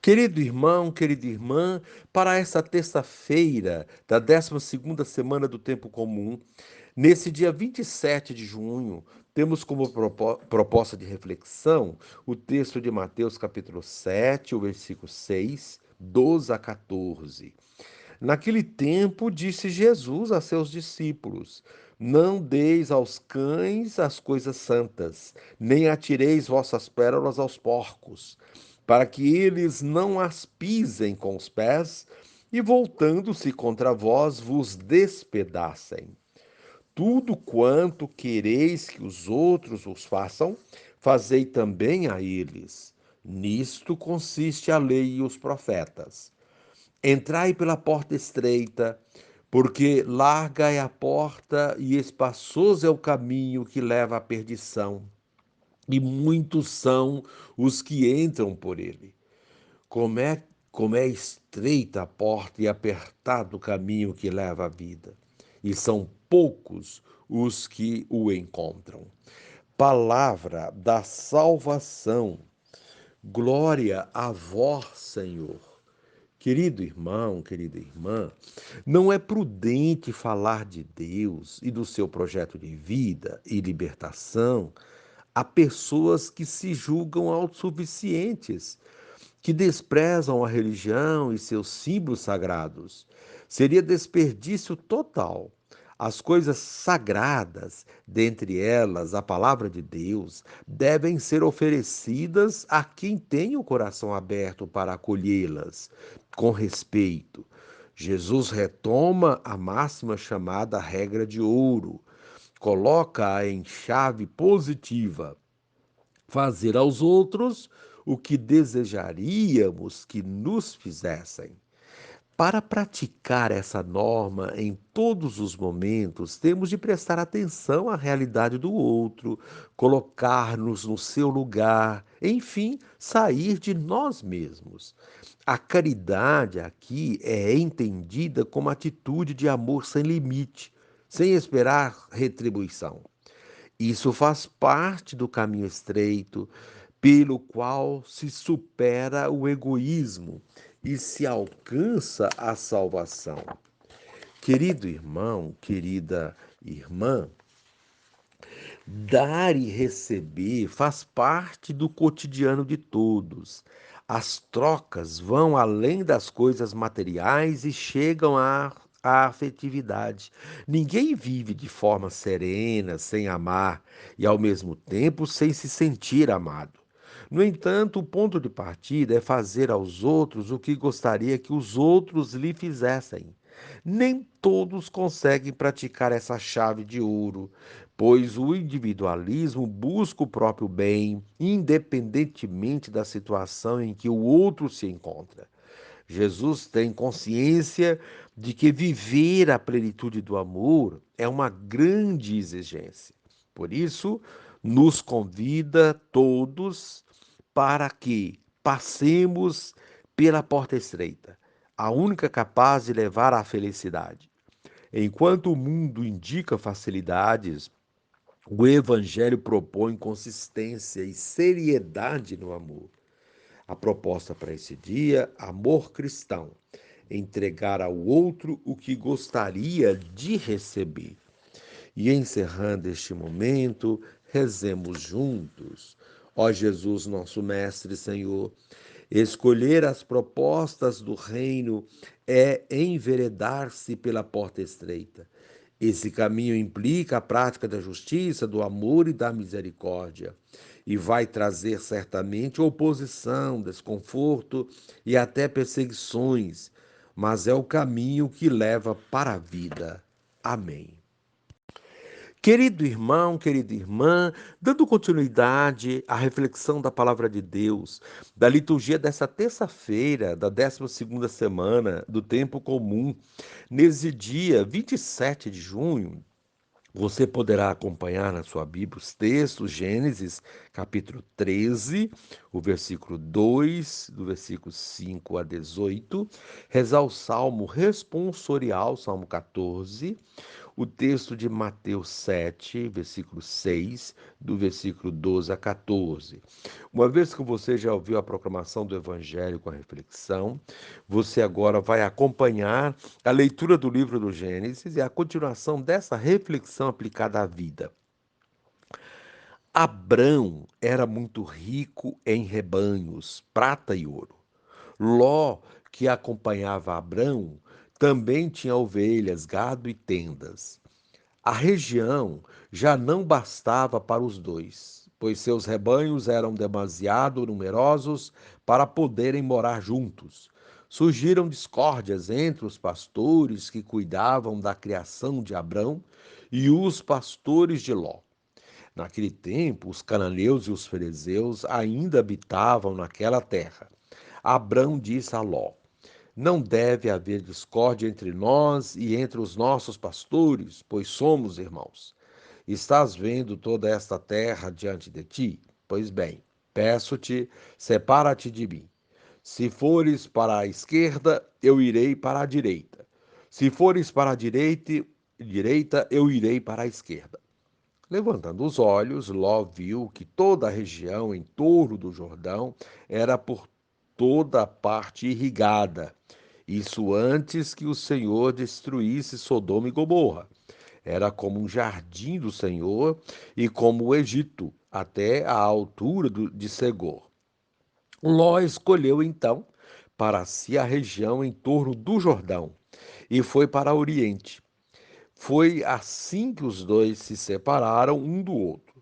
Querido irmão, querida irmã, para esta terça-feira da 12ª semana do Tempo Comum, nesse dia 27 de junho, temos como proposta de reflexão o texto de Mateus capítulo 7, o versículo 6, 12 a 14. Naquele tempo, disse Jesus a seus discípulos: Não deis aos cães as coisas santas, nem atireis vossas pérolas aos porcos, para que eles não as pisem com os pés e, voltando-se contra vós, vos despedacem. Tudo quanto quereis que os outros vos façam, fazei também a eles. Nisto consiste a lei e os profetas. Entrai pela porta estreita, porque larga é a porta e espaçoso é o caminho que leva à perdição, e muitos são os que entram por ele. Como é, como é estreita a porta e apertado o caminho que leva à vida, e são poucos os que o encontram. Palavra da salvação. Glória a vós, Senhor. Querido irmão, querida irmã, não é prudente falar de Deus e do seu projeto de vida e libertação a pessoas que se julgam autossuficientes, que desprezam a religião e seus símbolos sagrados. Seria desperdício total. As coisas sagradas, dentre elas a palavra de Deus, devem ser oferecidas a quem tem o coração aberto para acolhê-las com respeito. Jesus retoma a máxima chamada regra de ouro, coloca-a em chave positiva: fazer aos outros o que desejaríamos que nos fizessem. Para praticar essa norma em todos os momentos, temos de prestar atenção à realidade do outro, colocar-nos no seu lugar, enfim, sair de nós mesmos. A caridade aqui é entendida como atitude de amor sem limite, sem esperar retribuição. Isso faz parte do caminho estreito pelo qual se supera o egoísmo e se alcança a salvação. Querido irmão, querida irmã, dar e receber faz parte do cotidiano de todos. As trocas vão além das coisas materiais e chegam à afetividade. Ninguém vive de forma serena, sem amar e, ao mesmo tempo, sem se sentir amado. No entanto, o ponto de partida é fazer aos outros o que gostaria que os outros lhe fizessem. Nem todos conseguem praticar essa chave de ouro, pois o individualismo busca o próprio bem, independentemente da situação em que o outro se encontra. Jesus tem consciência de que viver a plenitude do amor é uma grande exigência. Por isso, nos convida todos para que passemos pela porta estreita, a única capaz de levar à felicidade. Enquanto o mundo indica facilidades, o Evangelho propõe consistência e seriedade no amor. A proposta para esse dia, amor cristão, entregar ao outro o que gostaria de receber. E encerrando este momento, rezemos juntos. Ó Jesus, nosso Mestre e Senhor, escolher as propostas do reino é enveredar-se pela porta estreita. Esse caminho implica a prática da justiça, do amor e da misericórdia, e vai trazer certamente oposição, desconforto e até perseguições, mas é o caminho que leva para a vida. Amém. Querido irmão, querida irmã, dando continuidade à reflexão da palavra de Deus, da liturgia dessa terça-feira, da 12ª semana do Tempo Comum, nesse dia 27 de junho, você poderá acompanhar na sua Bíblia os textos, Gênesis, capítulo 13, o versículo 2, do versículo 5 a 18, rezar o Salmo responsorial, Salmo 14, o texto de Mateus 7, versículo 6, do versículo 12 a 14. Uma vez que você já ouviu a proclamação do Evangelho com a reflexão, você agora vai acompanhar a leitura do livro do Gênesis e a continuação dessa reflexão aplicada à vida. Abrão era muito rico em rebanhos, prata e ouro. Ló, que acompanhava Abrão, também tinha ovelhas, gado e tendas. A região já não bastava para os dois, pois seus rebanhos eram demasiado numerosos para poderem morar juntos. Surgiram discórdias entre os pastores que cuidavam da criação de Abrão e os pastores de Ló. Naquele tempo, os cananeus e os fariseus ainda habitavam naquela terra. Abrão disse a Ló: Não deve haver discórdia entre nós e entre os nossos pastores, pois somos irmãos. Estás vendo toda esta terra diante de ti? Pois bem, peço-te, separa-te de mim. Se fores para a esquerda, eu irei para a direita. Se fores para a direita, eu irei para a esquerda. Levantando os olhos, Ló viu que toda a região em torno do Jordão era por toda a parte irrigada. Isso antes que o Senhor destruísse Sodoma e Gomorra. Era como um jardim do Senhor e como o Egito, até a altura de Segor. Ló escolheu então para si a região em torno do Jordão e foi para o Oriente. Foi assim que os dois se separaram um do outro.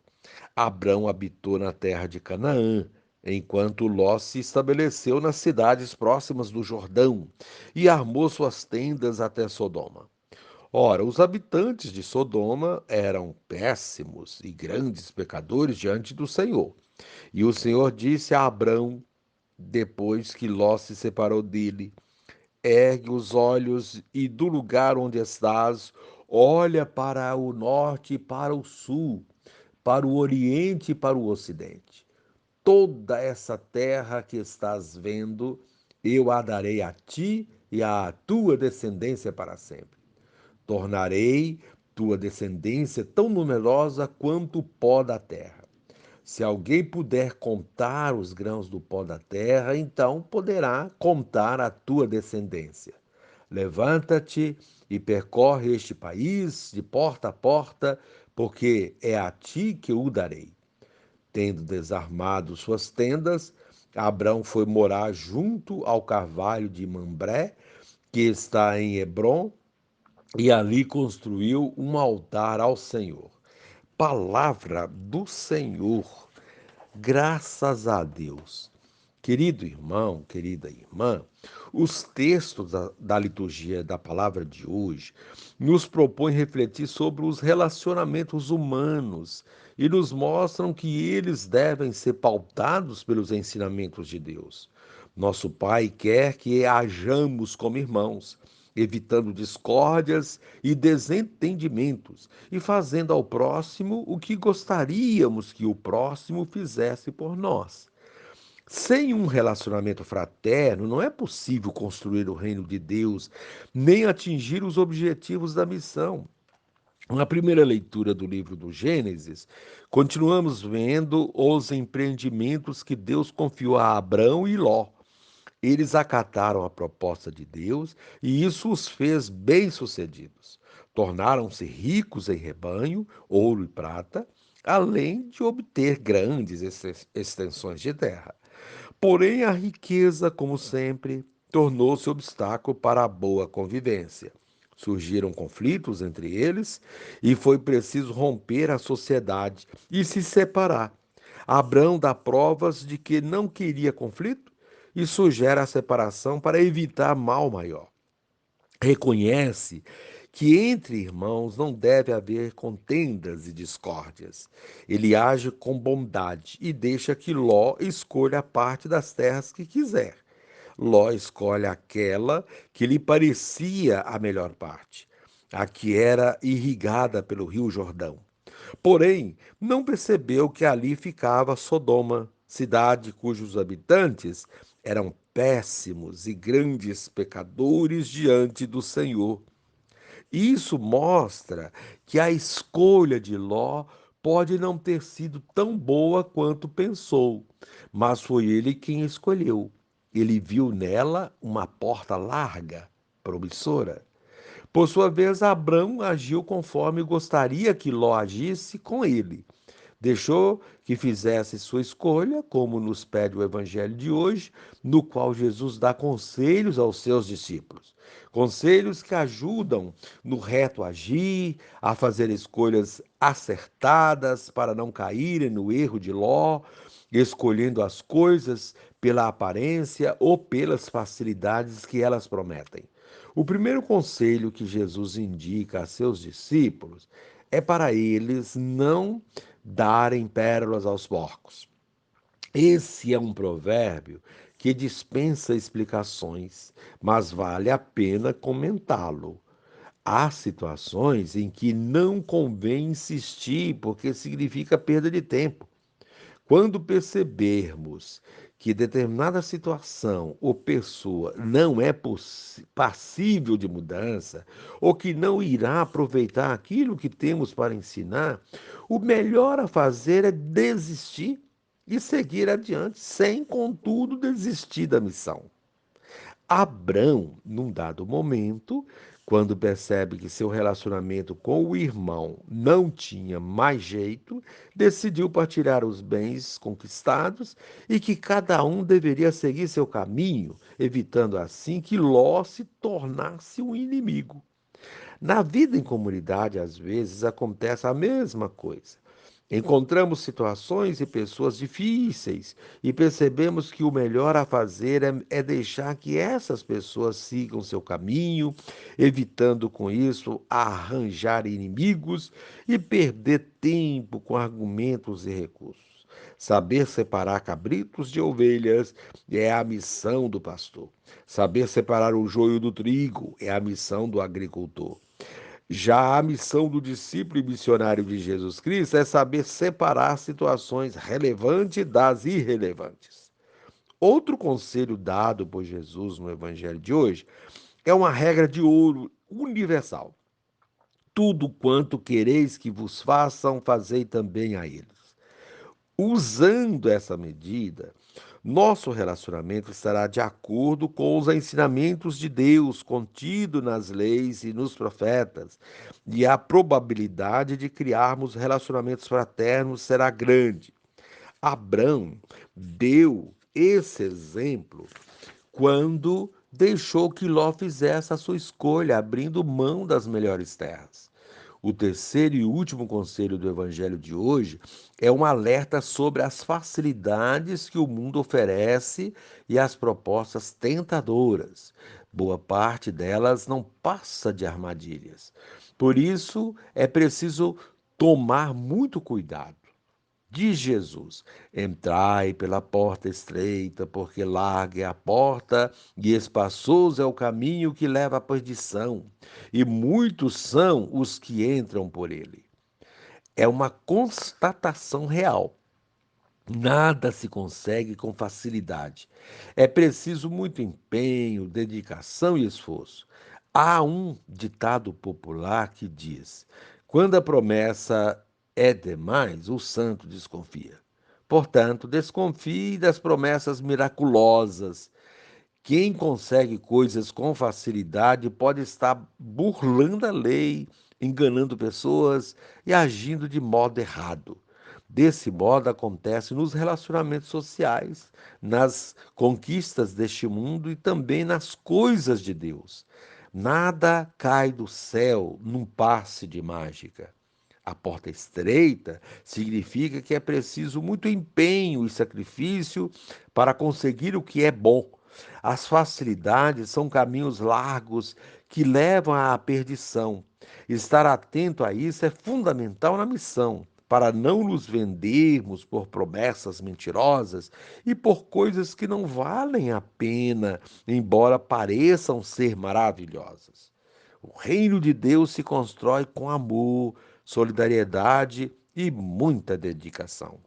Abrão habitou na terra de Canaã, enquanto Ló se estabeleceu nas cidades próximas do Jordão e armou suas tendas até Sodoma. Ora, os habitantes de Sodoma eram péssimos e grandes pecadores diante do Senhor. E o Senhor disse a Abrão, depois que Ló se separou dele: Ergue os olhos e do lugar onde estás, olha para o norte e para o sul, para o oriente e para o ocidente. Toda essa terra que estás vendo, eu a darei a ti e à tua descendência para sempre. Tornarei tua descendência tão numerosa quanto o pó da terra. Se alguém puder contar os grãos do pó da terra, então poderá contar a tua descendência. Levanta-te e percorre este país de porta a porta, porque é a ti que o darei. Tendo desarmado suas tendas, Abrão foi morar junto ao carvalho de Mambré, que está em Hebrom, e ali construiu um altar ao Senhor. Palavra do Senhor. Graças a Deus. Querido irmão, querida irmã, os textos da liturgia da palavra de hoje nos propõem refletir sobre os relacionamentos humanos e nos mostram que eles devem ser pautados pelos ensinamentos de Deus. Nosso Pai quer que hajamos como irmãos, evitando discórdias e desentendimentos e fazendo ao próximo o que gostaríamos que o próximo fizesse por nós. Sem um relacionamento fraterno, não é possível construir o reino de Deus, nem atingir os objetivos da missão. Na primeira leitura do livro do Gênesis, continuamos vendo os empreendimentos que Deus confiou a Abrão e Ló. Eles acataram a proposta de Deus e isso os fez bem-sucedidos. Tornaram-se ricos em rebanho, ouro e prata, além de obter grandes extensões de terra. Porém, a riqueza, como sempre, tornou-se obstáculo para a boa convivência. Surgiram conflitos entre eles e foi preciso romper a sociedade e se separar. Abrão dá provas de que não queria conflito e sugere a separação para evitar mal maior. Reconhece que entre irmãos não deve haver contendas e discórdias. Ele age com bondade e deixa que Ló escolha a parte das terras que quiser. Ló escolhe aquela que lhe parecia a melhor parte, a que era irrigada pelo rio Jordão. Porém, não percebeu que ali ficava Sodoma, cidade cujos habitantes eram péssimos e grandes pecadores diante do Senhor. Isso mostra que a escolha de Ló pode não ter sido tão boa quanto pensou, mas foi ele quem escolheu. Ele viu nela uma porta larga, promissora. Por sua vez, Abrão agiu conforme gostaria que Ló agisse com ele. Deixou que fizesse sua escolha, como nos pede o Evangelho de hoje, no qual Jesus dá conselhos aos seus discípulos. Conselhos que ajudam no reto agir, a fazer escolhas acertadas para não caírem no erro de Ló, escolhendo as coisas pela aparência ou pelas facilidades que elas prometem. O primeiro conselho que Jesus indica a seus discípulos é para eles não darem pérolas aos porcos. Esse é um provérbio que dispensa explicações, mas vale a pena comentá-lo. Há situações em que não convém insistir, porque significa perda de tempo. Quando percebermos que determinada situação ou pessoa não é passível de mudança, ou que não irá aproveitar aquilo que temos para ensinar, o melhor a fazer é desistir e seguir adiante, sem, contudo, desistir da missão. Abrão, num dado momento, quando percebe que seu relacionamento com o irmão não tinha mais jeito, decidiu partilhar os bens conquistados e que cada um deveria seguir seu caminho, evitando assim que Ló se tornasse um inimigo. Na vida em comunidade, às vezes, acontece a mesma coisa. Encontramos situações e pessoas difíceis e percebemos que o melhor a fazer é deixar que essas pessoas sigam seu caminho, evitando com isso arranjar inimigos e perder tempo com argumentos e recursos. Saber separar cabritos de ovelhas é a missão do pastor. Saber separar o joio do trigo é a missão do agricultor. Já a missão do discípulo e missionário de Jesus Cristo é saber separar situações relevantes das irrelevantes. Outro conselho dado por Jesus no Evangelho de hoje é uma regra de ouro universal. Tudo quanto quereis que vos façam, fazei também a eles. Usando essa medida, nosso relacionamento estará de acordo com os ensinamentos de Deus contido nas leis e nos profetas, e a probabilidade de criarmos relacionamentos fraternos será grande. Abrão deu esse exemplo quando deixou que Ló fizesse a sua escolha, abrindo mão das melhores terras. O terceiro e último conselho do Evangelho de hoje é um alerta sobre as facilidades que o mundo oferece e as propostas tentadoras. Boa parte delas não passa de armadilhas. Por isso, é preciso tomar muito cuidado. Diz Jesus: entrai pela porta estreita, porque larga é a porta e espaçoso é o caminho que leva à perdição, e muitos são os que entram por ele. É uma constatação real. Nada se consegue com facilidade. É preciso muito empenho, dedicação e esforço. Há um ditado popular que diz: quando a promessa é demais, o santo desconfia. Portanto, desconfie das promessas miraculosas. Quem consegue coisas com facilidade pode estar burlando a lei, enganando pessoas e agindo de modo errado. Desse modo acontece nos relacionamentos sociais, nas conquistas deste mundo e também nas coisas de Deus. Nada cai do céu num passe de mágica. A porta estreita significa que é preciso muito empenho e sacrifício para conseguir o que é bom. As facilidades são caminhos largos que levam à perdição. Estar atento a isso é fundamental na missão, para não nos vendermos por promessas mentirosas e por coisas que não valem a pena, embora pareçam ser maravilhosas. O reino de Deus se constrói com amor, solidariedade e muita dedicação.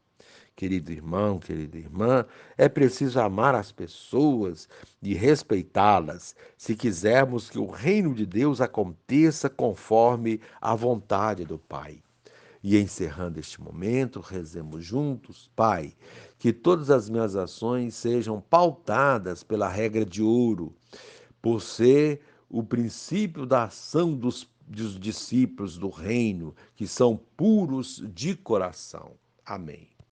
Querido irmão, querida irmã, é preciso amar as pessoas e respeitá-las se quisermos que o reino de Deus aconteça conforme a vontade do Pai. E encerrando este momento, rezemos juntos, Pai, que todas as minhas ações sejam pautadas pela regra de ouro, por ser o princípio da ação dos discípulos do reino, que são puros de coração. Amém.